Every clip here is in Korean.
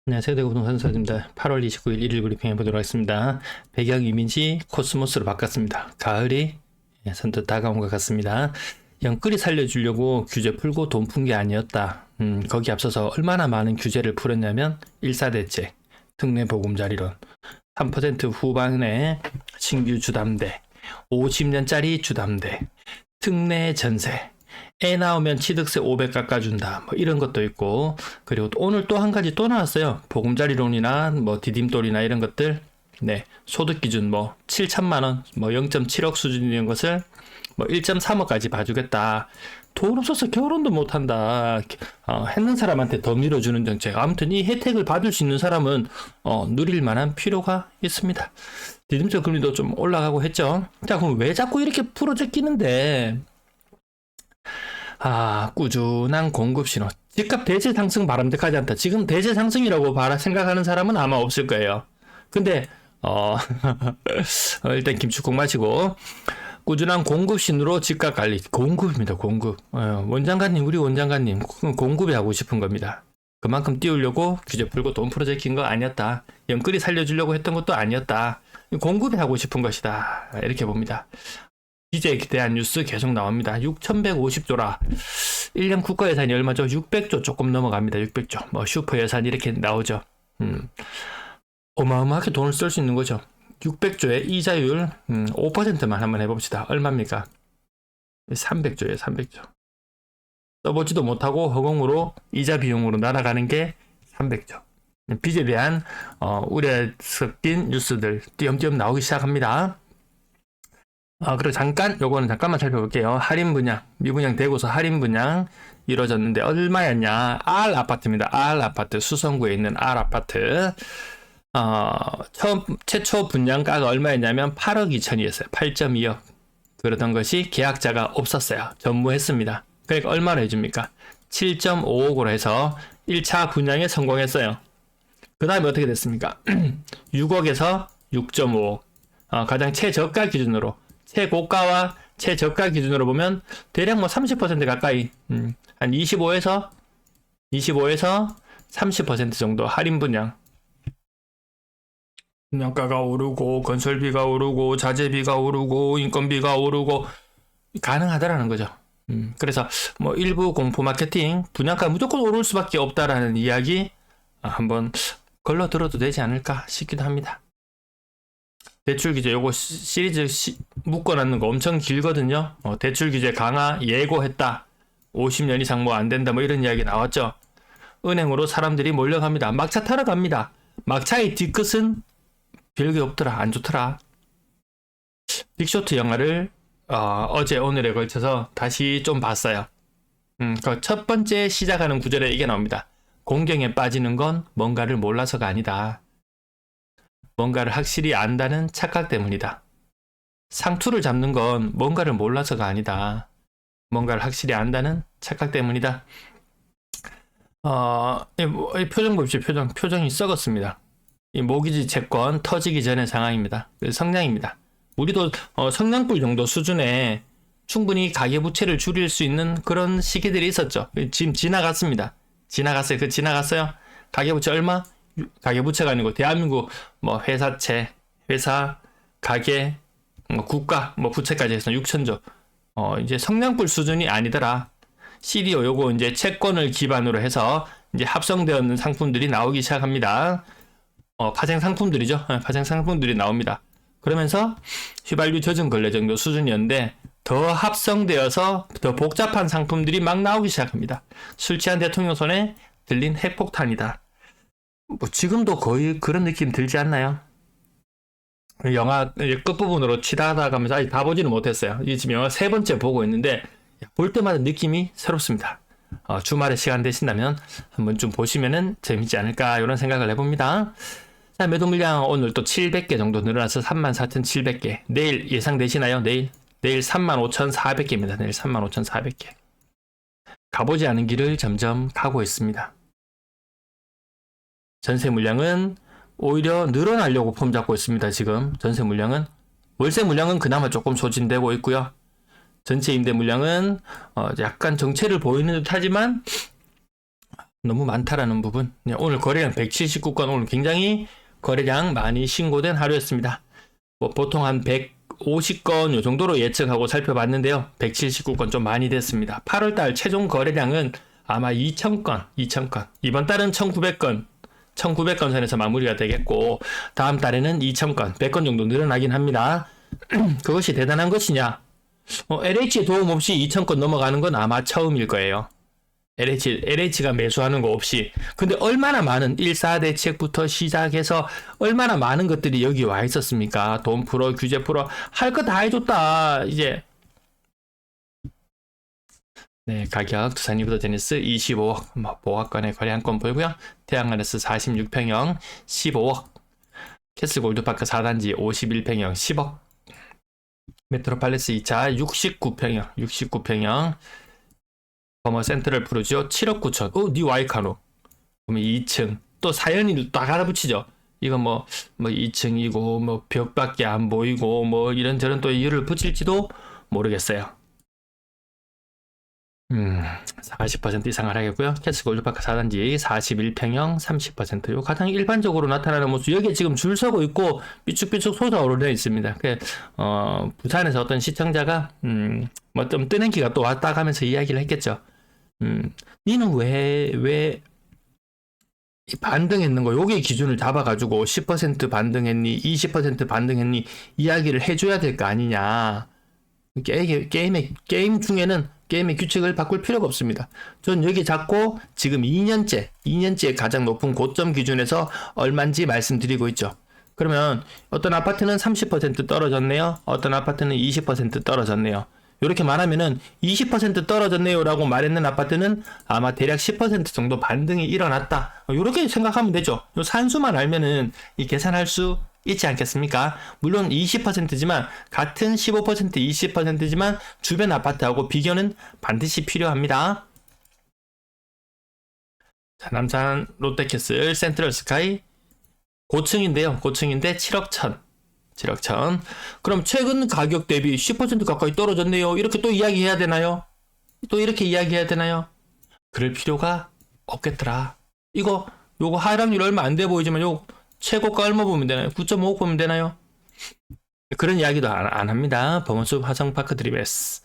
안녕하세요. 대구부동산 서입니다. 8월 29일 일일 브리핑 해보도록 하겠습니다. 배경 이미지 코스모스로 바꿨습니다. 가을이 선뜻 다가온 것 같습니다. 영끌이 살려주려고 규제 풀고 돈 푼 게 아니었다. 거기 앞서서 얼마나 많은 규제를 풀었냐면 일사대책, 특례보금자리론, 3% 후반에 신규 주담대, 50년짜리 주담대, 특례 전세, 애 나오면 취득세 500 깎아준다. 뭐 이런 것도 있고, 그리고 오늘 또 한 가지 또 나왔어요. 보금자리론이나 뭐 디딤돌이나 이런 것들. 네, 소득 기준 뭐 7천만 원, 뭐 0.7억 수준인 것을 뭐 1.3억까지 봐주겠다. 돈 없어서 결혼도 못 한다. 했는 사람한테 더 밀어주는 정책. 아무튼 이 혜택을 받을 수 있는 사람은 누릴 만한 필요가 있습니다. 디딤돌 금리도 좀 올라가고 했죠. 자, 그럼 왜 자꾸 이렇게 풀어져 끼는데? 꾸준한 공급 신호. 집값 대체 상승 바람직하지 않다. 지금 대체 상승이라고 생각하는 사람은 아마 없을 거예요. 근데, 일단 김치국 마시고, 꾸준한 공급 신호로 집값 관리. 공급입니다, 공급. 원장관님, 우리 원장관님, 공급이 하고 싶은 겁니다. 그만큼 띄우려고 규제 풀고 돈 풀어제낀 거 아니었다. 영끌이 살려주려고 했던 것도 아니었다. 공급이 하고 싶은 것이다. 이렇게 봅니다. 기재에 대한 뉴스 계속 나옵니다. 6,150조라. 1년 국가 예산이 얼마죠? 600조 조금 넘어갑니다. 600조. 뭐 슈퍼 예산 이렇게 나오죠. 어마어마하게 돈을 쓸 수 있는 거죠. 600조의 이자율 5%만 한번 해봅시다. 얼마입니까? 300조예요. 300조. 써보지도 못하고 허공으로 이자 비용으로 날아가는 게 300조. 빚에 대한 우려 섞인 뉴스들 띄엄띄엄 나오기 시작합니다. 그리고 요거는 잠깐만 살펴볼게요. 할인 분양, 미분양 되고서 할인 분양 이루어졌는데 얼마였냐? R 아파트입니다. R 아파트, 수성구에 있는 R 아파트. 최초 분양가가 얼마였냐면 8억 2천이었어요. 8.2억. 그러던 것이 계약자가 없었어요. 전무했습니다. 그러니까 얼마로 해줍니까? 7.5억으로 해서 1차 분양에 성공했어요. 그 다음에 어떻게 됐습니까? 6억에서 6.5억. 가장 최저가 기준으로. 최고가와 최저가 기준으로 보면 대략 뭐 30% 가까이 한 25에서 30% 정도 할인 분양. 분양가가 오르고 건설비가 오르고 자재비가 오르고 인건비가 오르고 가능하다라는 거죠. 그래서 뭐 일부 공포 마케팅 분양가 무조건 오를 수밖에 없다라는 이야기 한번 걸러 들어도 되지 않을까 싶기도 합니다. 대출 규제 요거 시리즈 묶어놨는 거 엄청 길거든요. 대출 규제 강화 예고했다. 50년 이상 뭐 안 된다 뭐 이런 이야기 나왔죠. 은행으로 사람들이 몰려갑니다. 막차 타러 갑니다. 막차의 뒤끝은 별게 없더라. 안 좋더라. 빅쇼트 영화를 어제 오늘에 걸쳐서 다시 좀 봤어요. 그 첫 번째 시작하는 구절에 이게 나옵니다. 공경에 빠지는 건 뭔가를 몰라서가 아니다. 뭔가를 확실히 안다는 착각 때문이다. 상투를 잡는 건 뭔가를 몰라서가 아니다. 뭔가를 확실히 안다는 착각 때문이다. 이 표정 봅시다. 표정이 썩었습니다. 이 모기지 채권 터지기 전의 상황입니다. 성장입니다. 우리도 성냥불 정도 수준에 충분히 가계부채를 줄일 수 있는 그런 시기들이 있었죠. 지금 지나갔습니다. 지나갔어요. 지나갔어요. 가계부채 얼마? 가계부채가 아니고 대한민국 뭐 회사채, 회사, 가계, 국가 뭐 부채까지 해서 6천조. 이제 성냥불 수준이 아니더라. CDO 요거 이제 채권을 기반으로 해서 이제 합성되어 있는 상품들이 나오기 시작합니다. 파생 상품들이죠. 파생 상품들이 나옵니다. 그러면서 휘발유 젖은 걸레 정도 수준이었는데 더 합성되어서 더 복잡한 상품들이 막 나오기 시작합니다. 술 취한 대통령 손에 들린 핵폭탄이다. 뭐 지금도 거의 그런 느낌 들지 않나요? 영화 끝부분으로 치다하다 가면서 아직 다 보지는 못했어요. 지금 영화 세 번째 보고 있는데 볼 때마다 느낌이 새롭습니다. 주말에 시간 되신다면 한번 좀 보시면은 재밌지 않을까 이런 생각을 해봅니다. 자, 매도 물량 오늘 또 700개 정도 늘어나서 34,700개. 내일 예상되시나요? 내일 35,400개입니다. 내일 35,400개. 가보지 않은 길을 점점 가고 있습니다. 전세 물량은 오히려 늘어나려고 폼 잡고 있습니다. 지금 전세 물량은. 월세 물량은 그나마 조금 소진되고 있고요. 전체 임대 물량은 약간 정체를 보이는 듯 하지만 너무 많다라는 부분. 오늘 거래량 179건, 오늘 굉장히 거래량 많이 신고된 하루였습니다. 뭐 보통 한 150건 요 정도로 예측하고 살펴봤는데요. 179건 좀 많이 됐습니다. 8월달 최종 거래량은 아마 2,000건. 이번 달은 1,900건 선에서 마무리가 되겠고, 다음 달에는 2,000건, 100건 정도 늘어나긴 합니다. 그것이 대단한 것이냐? LH의 도움 없이 2,000건 넘어가는 건 아마 처음일 거예요. LH가 매수하는 거 없이. 근데 얼마나 많은 1사 대책부터 시작해서 얼마나 많은 것들이 여기 와 있었습니까? 돈 풀어, 규제 풀어, 할 거 다 해줬다. 이제. 네, 가격 두산 이브더제니스 25억, 보합권의 거래 한 건 보이고요. 태양하네스 46평형 15억, 캐슬 골드파크 4단지 51평형 10억, 메트로팔레스 2차 69평형, 버머 센트럴 프루지오 7억 9천. 니 와이카노. 그러면 2층. 또 사연이 딱 하나 붙이죠. 이거 뭐 2층이고, 뭐 벽밖에 안 보이고, 뭐 이런저런 또 이유를 붙일지도 모르겠어요. 40% 이상을 하겠고요. 캐스 골드파크 4단지 41평형 30%. 요 가장 일반적으로 나타나는 모습. 여기에 지금 줄 서고 있고 삐쭉삐쭉 솟아오르려 있습니다. 부산에서 어떤 시청자가 뭐 좀 뜨는 기가 또 왔다 가면서 이야기를 했겠죠. 니는 왜 반등했는 거, 요게 기준을 잡아가지고 10% 반등했니, 20% 반등했니, 이야기를 해줘야 될 거 아니냐. 게임 중에는 게임의 규칙을 바꿀 필요가 없습니다. 전 여기 잡고 지금 2년째 가장 높은 고점 기준에서 얼마인지 말씀드리고 있죠. 그러면 어떤 아파트는 30% 떨어졌네요. 어떤 아파트는 20% 떨어졌네요. 이렇게 말하면은 20% 떨어졌네요 라고 말했는 아파트는 아마 대략 10% 정도 반등이 일어났다. 이렇게 생각하면 되죠. 요 산수만 알면은 이 계산할 수 있지 않겠습니까? 물론 20%지만 같은 15% 20%지만 주변 아파트하고 비교는 반드시 필요합니다. 자, 남산 롯데캐슬 센트럴 스카이 고층인데요. 고층인데 7억 천. 그럼 최근 가격 대비 10% 가까이 떨어졌네요. 이렇게 또 이야기해야 되나요? 그럴 필요가 없겠더라. 요거 하락률 얼마 안 돼 보이지만 요 최고가 얼마 보면 되나요? 9.5억 보면 되나요? 그런 이야기도 안 합니다. 범원숲 화성파크 드림에스.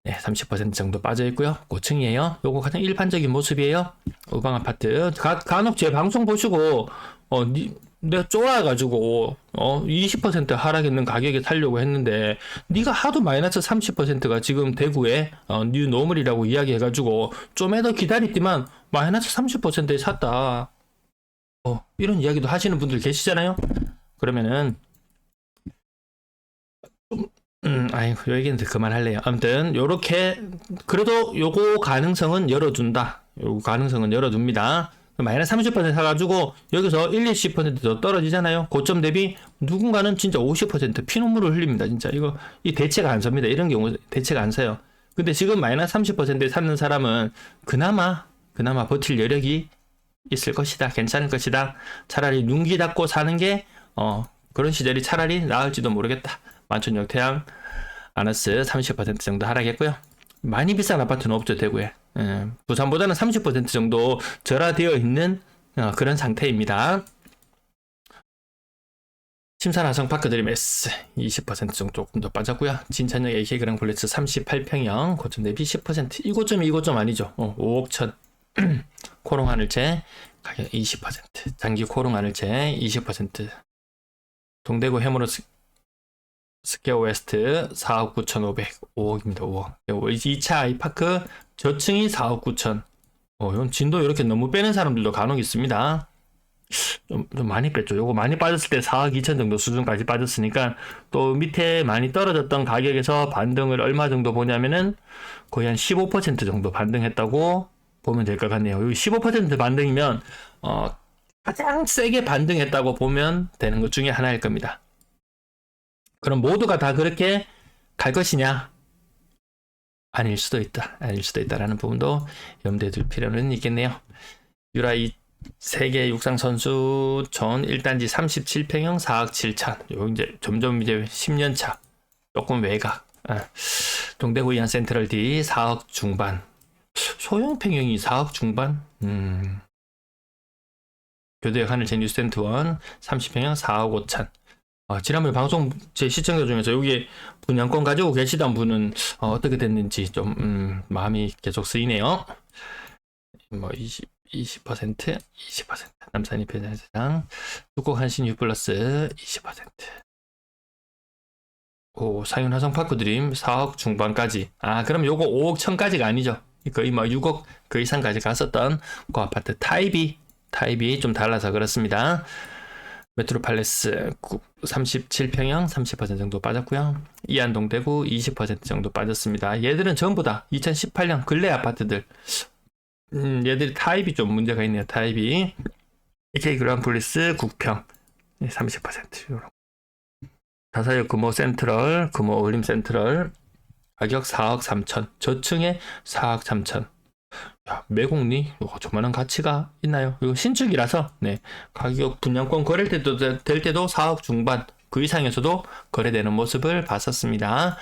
네, 30% 정도 빠져 있고요. 고층이에요. 요거 가장 일반적인 모습이에요. 우방 아파트. 간혹 제 방송 보시고 내가 쫄아가지고 20% 하락있는 가격에 살려고 했는데 네가 하도 마이너스 30%가 지금 대구에 뉴 노멀이라고 이야기해가지고 좀 더 기다렸지만 마이너스 30%에 샀다. 이런 이야기도 하시는 분들 계시잖아요. 그러면은 요 얘기는 그만할래요. 아무튼 요렇게 그래도 요거 가능성은 열어둔다. 요 가능성은 열어둡니다. 마이너스 30% 사가지고 여기서 20% 더 떨어지잖아요. 고점 대비 누군가는 진짜 50% 피눈물을 흘립니다. 진짜 이 대체가 안 섭니다. 이런 경우 대체가 안 서요. 근데 지금 마이너스 30%에 사는 사람은 그나마 버틸 여력이 있을 것이다. 괜찮을 것이다. 차라리 눈기 닫고 사는 게 그런 시절이 차라리 나을지도 모르겠다. 만촌역 태양 아너스 30% 정도 하락했고요. 많이 비싼 아파트는 없죠. 대구에. 부산보다는 30% 정도 절하되어 있는 그런 상태입니다. 심산 화성파크 드림에스 20% 정도 조금 더 빠졌고요. 진천역 AK 그랑플레스 38평형 고점 대비 10%. 이 고점 아니죠. 5억 천. 코롱 하늘채 가격 20%. 장기 코롱 하늘채 20%. 동대구 해무로 스퀘어 웨스트 4억 9,500. 5억입니다. 5억. 2차 아이파크 저층이 4억 9천. 이건 진도 이렇게 너무 빼는 사람들도 간혹 있습니다. 좀 많이 뺐죠. 요거 많이 빠졌을 때 4억 2천 정도 수준까지 빠졌으니까 또 밑에 많이 떨어졌던 가격에서 반등을 얼마 정도 보냐면은 거의 한 15% 정도 반등했다고 보면 될 것 같네요. 여기 15% 반등이면 가장 세게 반등했다고 보면 되는 것 중에 하나일 겁니다. 그럼 모두가 다 그렇게 갈 것이냐? 아닐 수도 있다라는 부분도 염두에 둘 필요는 있겠네요. 유라이 세계 육상 선수 전 1단지 37평형 4억 7천. 요 이제 점점 이제 10년 차. 조금 외곽. 동대구 이안 센트럴 D 4억 중반. 소형 평형이 4억 중반? 교대역 하늘 제뉴스텐트 원 30평형 4억 5천. 지난번에 방송 제 시청자 중에서 여기 분양권 가지고 계시던 분은 어떻게 됐는지 좀 마음이 계속 쓰이네요. 뭐 20% 남산이 배달장 수곡 한신 U 플러스 20%. 오, 상윤 화성 파크 드림 4억 중반까지. 그럼 요거 5억 천까지가 아니죠. 거의 뭐 6억 그 이상까지 갔었던 그 아파트 타입이 좀 달라서 그렇습니다. 메트로팔레스 37평형 30% 정도 빠졌고요. 이안동 대구 20% 정도 빠졌습니다. 얘들은 전부 다 2018년 근래 아파트들. 얘들이 타입이 좀 문제가 있네요. 타입이 AK 그랑플리스 9평 30%. 다사역 금호 센트럴, 금호 올림 센트럴 가격 4억 3천. 저층에 4억 3천. 야, 매곡리 저만한 가치가 있나요? 이거 신축이라서 가격 분양권 거래될 때도 4억 중반 그 이상에서도 거래되는 모습을 봤었습니다.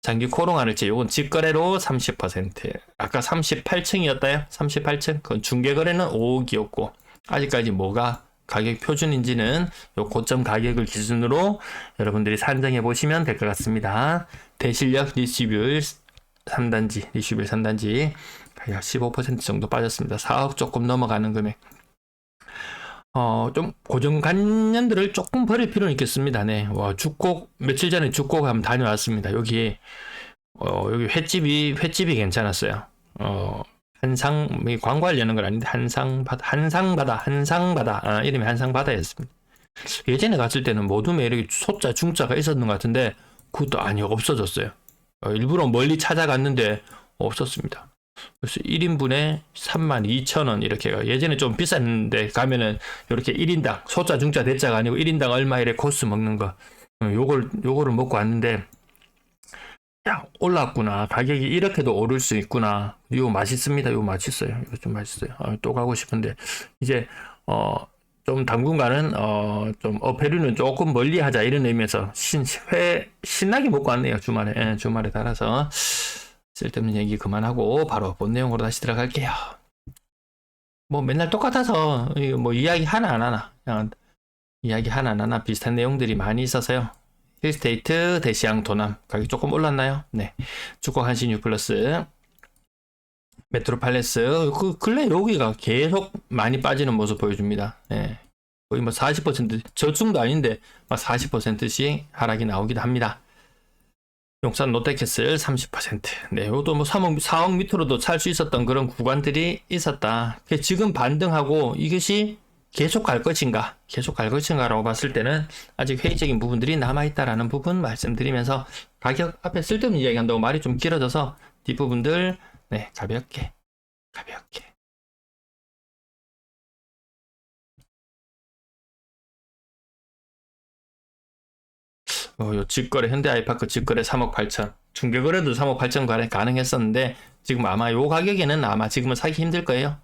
장기 코롱하늘지 요건 직거래로 30%. 아까 38층이었다요. 38층. 그건 중개거래는 5억이었고 아직까지 뭐가 가격 표준인지는 요 고점 가격을 기준으로 여러분들이 산정해 보시면 될 것 같습니다. 대실력 리시뷰 3단지 가격 15% 정도 빠졌습니다. 4억 조금 넘어가는 금액. 좀 고정관념들을 조금 버릴 필요는 있겠습니다. 죽곡 며칠 전에 죽곡 한번 다녀왔습니다. 여기 횟집이 괜찮았어요. 광고하려는 건 아닌데 한상바다 이름이 한상바다였습니다. 예전에 갔을 때는 모둠에 이렇게 소자 중자가 있었는 것 같은데 그것도 없어졌어요. 일부러 멀리 찾아갔는데 없었습니다. 그래서 1인분에 32,000원 이렇게. 예전에 좀 비쌌는데 가면은 이렇게 1인당 소자 중자 대자가 아니고 1인당 얼마 이래 코스 먹는 거 요거를 먹고 왔는데 야, 올랐구나. 가격이 이렇게도 오를 수 있구나. 이거 맛있습니다. 이거 맛있어요. 이거 좀 맛있어요. 또 가고 싶은데 이제 좀 당분간은 좀 어패류는 조금 멀리 하자 이런 의미에서 신나게 먹고 왔네요. 주말에 따라서 쓸데없는 얘기 그만하고 바로 본 내용으로 다시 들어갈게요. 뭐 맨날 똑같아서 뭐 이야기 하나 안 하나 비슷한 내용들이 많이 있어서요. 힐스테이트 대시양 도남 가격 조금 올랐나요? 네. 주곡 한신 U 플러스 메트로팔레스 근래 여기가 계속 많이 빠지는 모습 보여줍니다. 거의 뭐 40% 저층도 아닌데 막 40%씩 하락이 나오기도 합니다. 용산 롯데캐슬 30%. 이것도 뭐 4억 밑으로도 살 수 있었던 그런 구간들이 있었다. 지금 반등하고 이것이 계속 갈 것인가라고 봤을 때는 아직 회의적인 부분들이 남아있다라는 부분 말씀드리면서 가격 앞에 쓸데없는 이야기 한다고 말이 좀 길어져서 뒷부분들 가볍게 요 직거래 현대 아이파크 직거래 3억 8천 중개거래도 3억 8천 가능했었는데 지금 아마 요 가격에는 지금은 사기 힘들 거예요.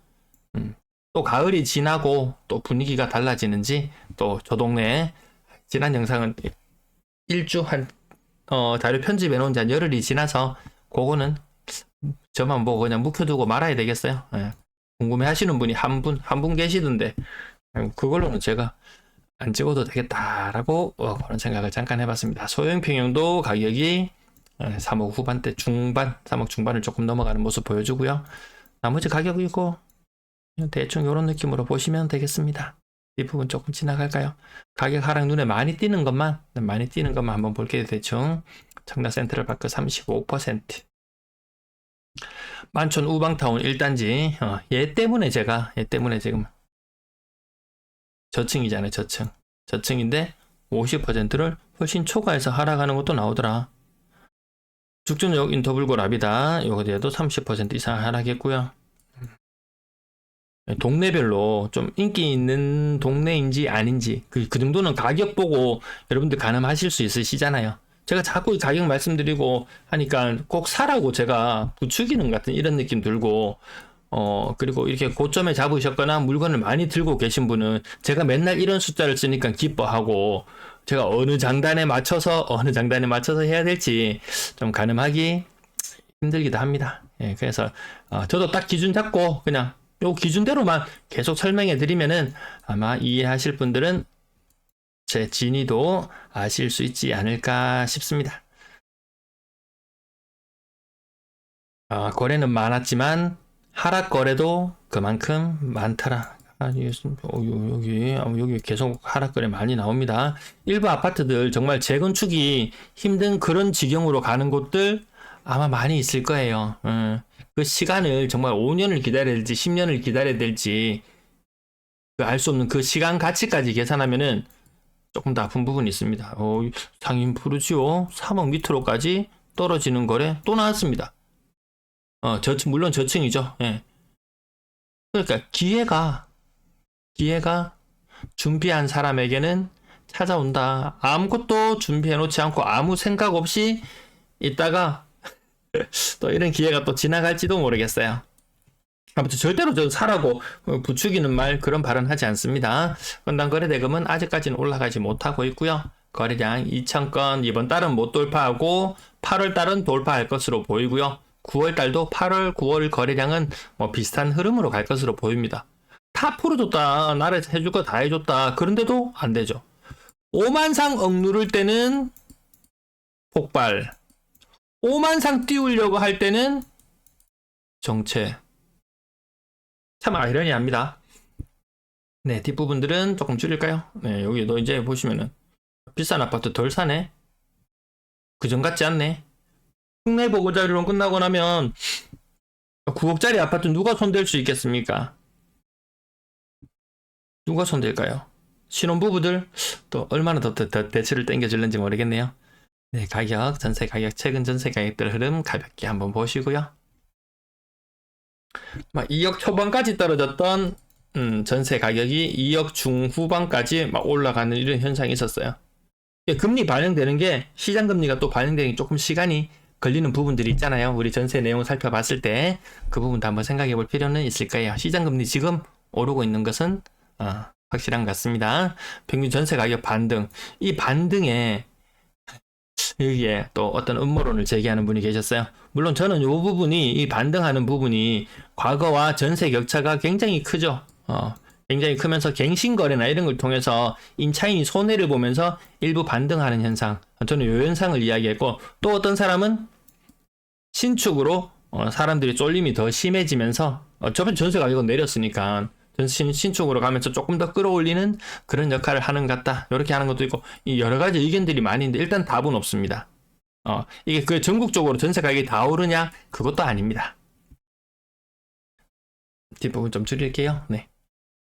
또 가을이 지나고 또 분위기가 달라지는지 또 저 동네에 지난 영상은 일주 자료 편집해 놓은 지 한 열흘이 지나서 그거는 저만 보고 그냥 묵혀두고 말아야 되겠어요. 궁금해 하시는 분이 한 분 계시던데 그걸로는 제가 안 찍어도 되겠다라고 그런 생각을 잠깐 해봤습니다. 소형 평형도 가격이 3억 후반대 3억 중반을 조금 넘어가는 모습 보여주고요. 나머지 가격이고 대충 이런 느낌으로 보시면 되겠습니다. 이 부분 조금 지나갈까요? 가격 하락 눈에 많이 띄는 것만 한번 볼게요. 대충 청라 센트럴 파크 35%. 만촌 우방타운 1단지 얘 때문에 지금 저층이잖아요. 저층인데 50%를 훨씬 초과해서 하락하는 것도 나오더라. 죽전역 인터블고 라비다 요거에도 30% 이상 하락했고요. 동네별로 좀 인기 있는 동네인지 아닌지 그 정도는 가격 보고 여러분들 가늠하실 수 있으시잖아요. 제가 자꾸 가격 말씀드리고 하니까 꼭 사라고 제가 부추기는 같은 이런 느낌 들고 그리고 이렇게 고점에 잡으셨거나 물건을 많이 들고 계신 분은 제가 맨날 이런 숫자를 쓰니까 기뻐하고 제가 어느 장단에 맞춰서 해야 될지 좀 가늠하기 힘들기도 합니다. 예, 그래서 저도 딱 기준 잡고 그냥 요 기준대로만 계속 설명해 드리면은 아마 이해하실 분들은 제 진위도 아실 수 있지 않을까 싶습니다. 거래는 많았지만 하락 거래도 그만큼 많더라. 여기 계속 하락 거래 많이 나옵니다. 일부 아파트들 정말 재건축이 힘든 그런 지경으로 가는 곳들 아마 많이 있을 거예요. 그 시간을 정말 5년을 기다려야 될지 10년을 기다려야 될지 알 수 없는 그 시간 가치까지 계산하면은 조금 더 아픈 부분이 있습니다. 상인 푸르지오 3억 밑으로까지 떨어지는 거래 또 나왔습니다. 물론 저층이죠. 예. 그러니까 기회가 준비한 사람에게는 찾아온다. 아무것도 준비해 놓지 않고 아무 생각 없이 있다가 또 이런 기회가 또 지나갈지도 모르겠어요. 아무튼 절대로 저 사라고 부추기는 말 그런 발언 하지 않습니다. 건당 거래 대금은 아직까지는 올라가지 못하고 있고요. 거래량 2,000건 이번 달은 못 돌파하고 8월 달은 돌파할 것으로 보이고요. 9월 달도 8월, 9월 거래량은 뭐 비슷한 흐름으로 갈 것으로 보입니다. 다 풀어줬다. 나라에서 해줄 거 다 해줬다. 그런데도 안 되죠. 5만 상 억누를 때는 폭발. 5만 상 띄우려고 할 때는 정체. 참 아이러니합니다. 네, 뒷부분들은 조금 줄일까요? 네, 여기도 이제 보시면은 비싼 아파트 덜 사네. 그전 같지 않네. 국내 보고자료론 끝나고 나면 9억짜리 아파트 누가 손댈 수 있겠습니까? 누가 손댈까요? 신혼부부들 또 얼마나 더 대출을 땡겨줄는지 모르겠네요. 네, 가격, 전세 가격, 최근 전세 가격들 흐름 가볍게 한번 보시고요. 2억 초반까지 떨어졌던 전세 가격이 2억 중후반까지 막 올라가는 이런 현상이 있었어요. 금리 반영되는 게 시장 금리가 또 반영되는 게 조금 시간이 걸리는 부분들이 있잖아요. 우리 전세 내용을 살펴봤을 때 그 부분도 한번 생각해 볼 필요는 있을 거예요. 시장 금리 지금 오르고 있는 것은 확실한 것 같습니다. 평균 전세 가격 반등, 이 반등에 여기에 또 어떤 음모론을 제기하는 분이 계셨어요. 물론 저는 이 부분이, 이 반등하는 부분이 과거와 전세 격차가 굉장히 크죠. 굉장히 크면서 갱신거래나 이런 걸 통해서 임차인이 손해를 보면서 일부 반등하는 현상. 저는 이 현상을 이야기했고, 또 어떤 사람은 신축으로 사람들이 쫄림이 더 심해지면서 저번 전세 가격은 내렸으니까 신축으로 가면서 조금 더 끌어올리는 그런 역할을 하는 것 같다. 이렇게 하는 것도 있고, 이 여러 가지 의견들이 많이 있는데 일단 답은 없습니다. 이게 그 전국적으로 전세 가격이 다 오르냐? 그것도 아닙니다. 뒷부분 좀 줄일게요. 네.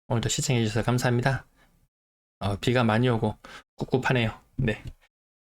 오늘도 시청해주셔서 감사합니다. 비가 많이 오고 꿉꿉하네요. 네.